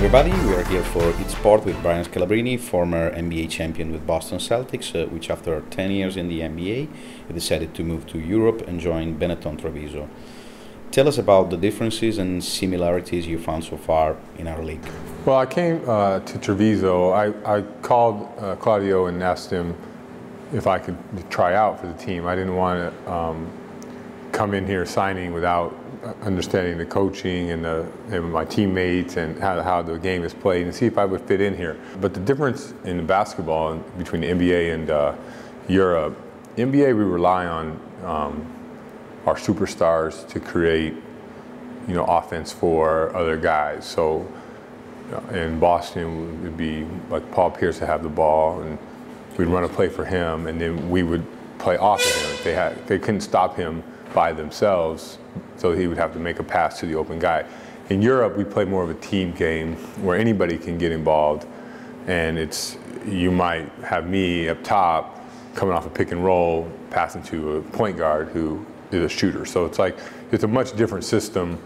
everybody, we are here for It's Sport with Brian Scalabrine, former NBA champion with Boston Celtics, which after 10 years in the NBA, he decided to move to Europe and join Benetton Treviso. Tell us about the differences and similarities you found so far in our league. Well, I came to Treviso. I called Claudio and asked him if I could try out for the team. I didn't want to come in here signing without understanding the coaching and my teammates and how the game is played and see if I would fit in here. But the difference in basketball between the NBA and Europe, NBA we rely on our superstars to create, offense for other guys. So in Boston, it would be like Paul Pierce to have the ball, and we'd run a play for him, and then we would play off of him. If they couldn't stop him by themselves, so he would have to make a pass to the open guy. In Europe, we play more of a team game where anybody can get involved, and you might have me up top coming off a pick and roll, passing to a point guard who is a shooter. So it's a much different system,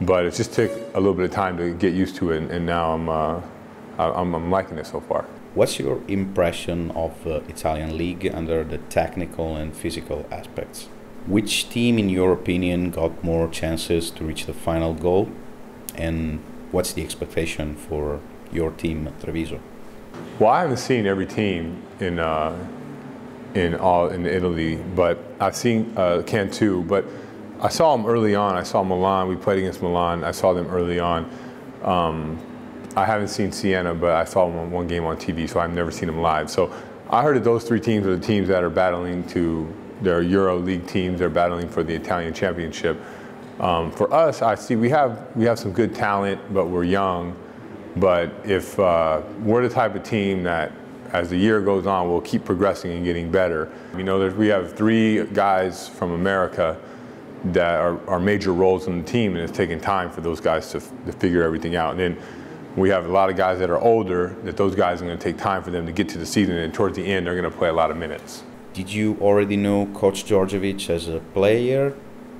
but it just took a little bit of time to get used to it, and now I'm liking it so far. What's your impression of the Italian league under the technical and physical aspects? Which team, in your opinion, got more chances to reach the final goal? And what's the expectation for your team, Treviso? Well, I haven't seen every team in Italy, but I've seen Cantu. But I saw them early on. I saw Milan. We played against Milan. I saw them early on. I haven't seen Siena, but I saw them one game on TV, so I've never seen them live. So I heard that those three teams are the teams that are battling to. They're Euro League teams. They're battling for the Italian championship. For us, I see we have some good talent, but we're young. But if we're the type of team that, as the year goes on, we'll keep progressing and getting better. We have three guys from America that are major roles in the team, and it's taking time for those guys to figure everything out. And then we have a lot of guys that are older, that those guys are going to take time for them to get to the season, and towards the end, they're going to play a lot of minutes. Did you already know Coach Djordjevic as a player?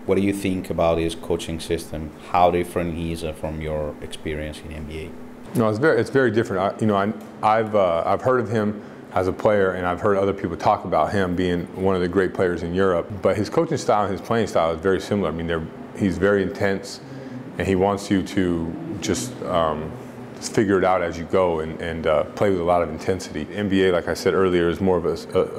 What do you think about his coaching system? How different he is from your experience in NBA? No, it's very different. I've heard of him as a player, and I've heard other people talk about him being one of the great players in Europe. But his coaching style and his playing style is very similar. He's very intense, and he wants you to just figure it out as you go and play with a lot of intensity. NBA, like I said earlier, is more of a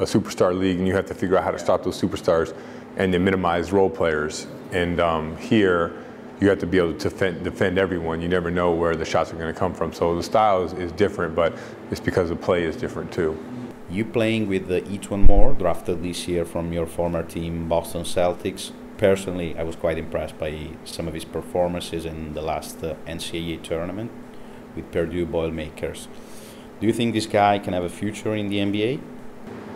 superstar league, and you have to figure out how to stop those superstars and then minimize role players. And here, you have to be able to defend everyone. You never know where the shots are going to come from. So the style is different, but it's because the play is different too. You playing with Etwan Moore, drafted this year from your former team, Boston Celtics. Personally, I was quite impressed by some of his performances in the last NCAA tournament with Purdue Boilermakers. Do you think this guy can have a future in the NBA?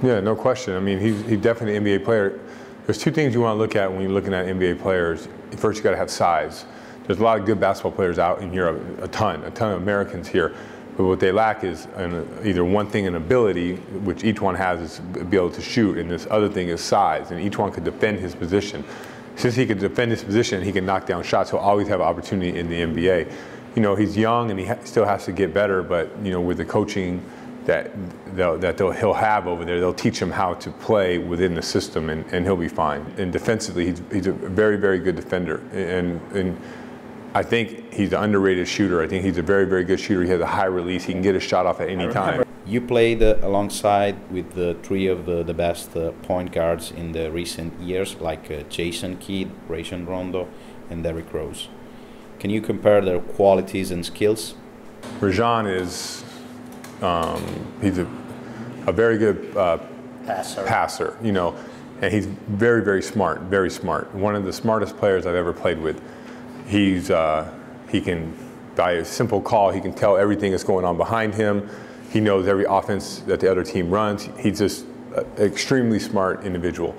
Yeah, no question. He's definitely an NBA player. There's two things you want to look at when you're looking at NBA players. First, you got to have size. There's a lot of good basketball players out in Europe, a ton of Americans here. But what they lack is either one thing, an ability, which each one has, is be able to shoot, and this other thing is size. And each one could defend his position. Since he could defend his position, he can knock down shots. He'll always have an opportunity in the NBA. He's young and he still has to get better, but with the coaching that he'll have over there, they'll teach him how to play within the system, and he'll be fine. And defensively, he's a very, very good defender, and I think he's an underrated shooter. I think he's a very, very good shooter. He has a high release. He can get a shot off at any time. You played alongside with three of the best point guards in the recent years, like Jason Kidd, Rajon Rondo, and Derrick Rose. Can you compare their qualities and skills? Rajon is he's a very good passer, and he's very, very smart, very smart. One of the smartest players I've ever played with. He can, by a simple call, he can tell everything that's going on behind him. He knows every offense that the other team runs. He's just an extremely smart individual.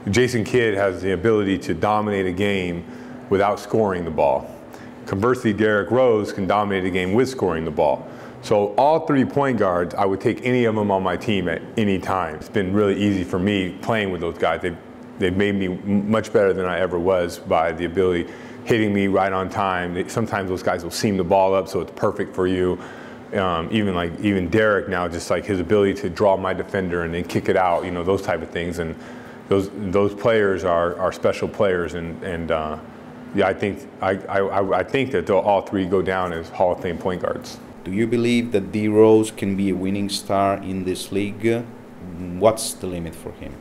Jason Kidd has the ability to dominate a game without scoring the ball. Conversely, Derrick Rose can dominate a game with scoring the ball. So all 3 point guards, I would take any of them on my team at any time. It's been really easy for me playing with those guys. They've made me much better than I ever was by the ability hitting me right on time. Sometimes those guys will seam the ball up so it's perfect for you. Even Derek now, just like his ability to draw my defender and then kick it out, those type of things. And those players are special players, and yeah, I think that they'll all three go down as Hall of Fame point guards. Do you believe that D Rose can be a winning star in this league? What's the limit for him?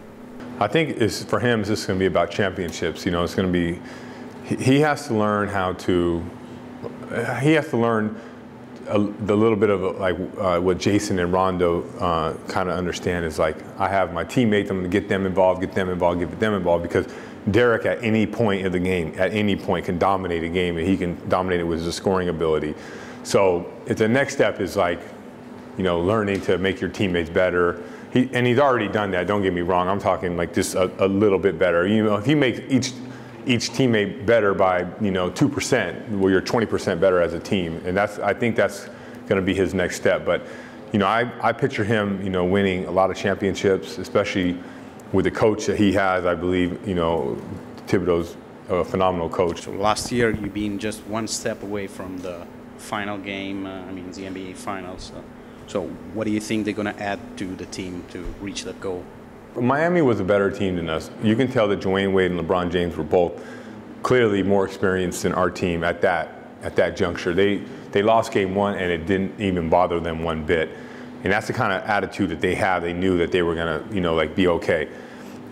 I think for him, it's just going to be about championships. It's going to be, he has to learn the little bit of what Jason and Rondo kind of understand is like, I have my teammates, I'm going to get them involved, because Derek at any point of the game, at any point can dominate a game, and he can dominate it with his scoring ability. So the next step is like, learning to make your teammates better. And he's already done that, don't get me wrong. I'm talking like just a little bit better. If you make each teammate better by 2%, well, you're 20% better as a team, and I think that's going to be his next step. But I picture him winning a lot of championships, especially with the coach that he has. I believe Thibodeau's a phenomenal coach. So last year you've been just one step away from the final game, the NBA Finals. So what do you think they're going to add to the team to reach that goal? Miami was a better team than us. You can tell that Dwayne Wade and LeBron James were both clearly more experienced than our team at that juncture. They lost game one, and it didn't even bother them one bit. And that's the kind of attitude that they have. They knew that they were going to be okay.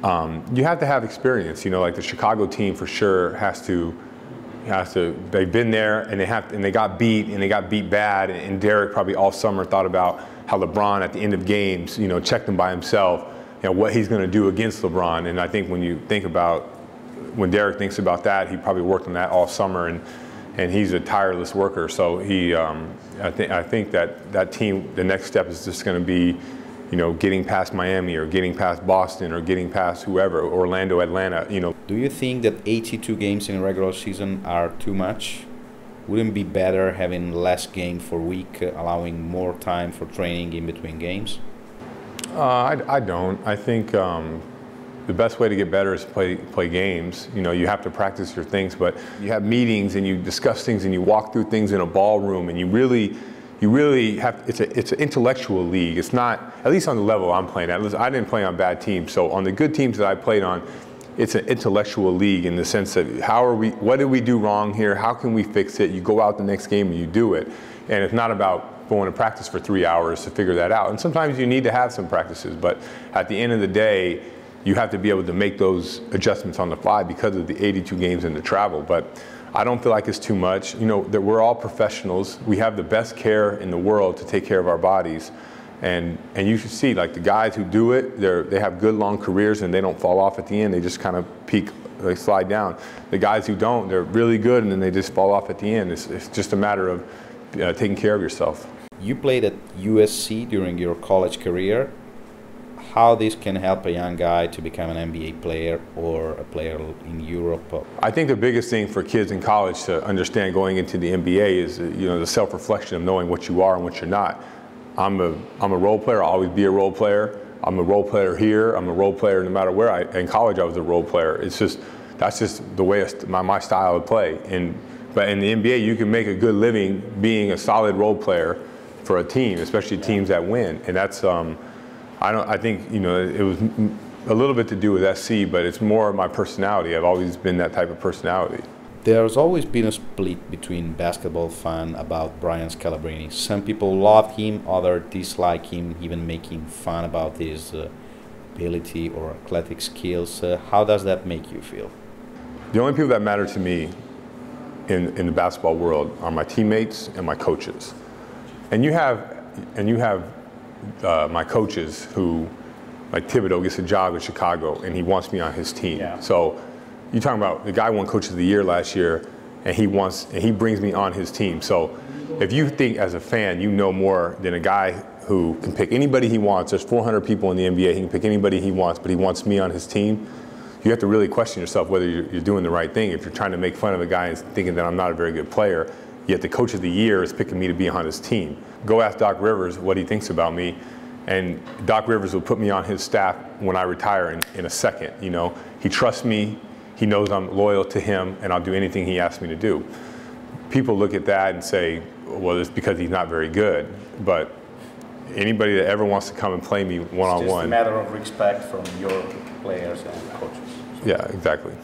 You have to have experience. Like the Chicago team for sure has to. They've been there, and they got beat bad. And Derek probably all summer thought about how LeBron at the end of games, checked him by himself, what he's going to do against LeBron. And I think when Derek thinks about that, he probably worked on that all summer, and he's a tireless worker. So I think that team, the next step is just going to be, getting past Miami or getting past Boston or getting past whoever, Orlando, Atlanta. Do you think that 82 games in a regular season are too much? Wouldn't it be better having less games per week, allowing more time for training in between games? I don't. I think the best way to get better is play games. You have to practice your things, but you have meetings and you discuss things and you walk through things in a ballroom, and you really have, it's an intellectual league. It's not, at least on the level I'm playing at. I didn't play on bad teams, so on the good teams that I played on, it's an intellectual league in the sense that what did we do wrong here? How can we fix it? You go out the next game and you do it. And it's not about going to practice for 3 hours to figure that out. And sometimes you need to have some practices, but at the end of the day, you have to be able to make those adjustments on the fly because of the 82 games and the travel. But I don't feel like it's too much. That we're all professionals. We have the best care in the world to take care of our bodies. And you should see, like the guys who do it, they have good long careers and they don't fall off at the end. They just kind of peak, they slide down. The guys who don't, they're really good and then they just fall off at the end. It's just a matter of taking care of yourself. You played at USC during your college career. How this can help a young guy to become an NBA player or a player in Europe? I think the biggest thing for kids in college to understand going into the NBA is the self-reflection of knowing what you are and what you're not. I'm a role player. I'll always be a role player. I'm a role player here. I'm a role player no matter where. In college, I was a role player. That's just the way my style of play. But in the NBA, you can make a good living being a solid role player for a team, especially teams that win. And that's I think it was a little bit to do with SC, but it's more my personality. I've always been that type of personality. There's always been a split between basketball fans about Brian Scalabrine. Some people love him, others dislike him, even making fun about his ability or athletic skills. How does that make you feel? The only people that matter to me in the basketball world are my teammates and my coaches. And you have my coaches who, like Thibodeau gets a job in Chicago and he wants me on his team. Yeah. So you're talking about the guy won Coach of the Year last year, and he brings me on his team. So if you think as a fan you know more than a guy who can pick anybody he wants, there's 400 people in the NBA, he can pick anybody he wants, but he wants me on his team, you have to really question yourself whether you're doing the right thing. If you're trying to make fun of a guy and thinking that I'm not a very good player, yet the Coach of the Year is picking me to be on his team. Go ask Doc Rivers what he thinks about me, and Doc Rivers will put me on his staff when I retire in a second. He trusts me. he knows I'm loyal to him and I'll do anything he asks me to do. People look at that and say, well, it's because he's not very good. But anybody that ever wants to come and play me one-on-one. It's just a matter of respect from your players and coaches. Yeah, exactly.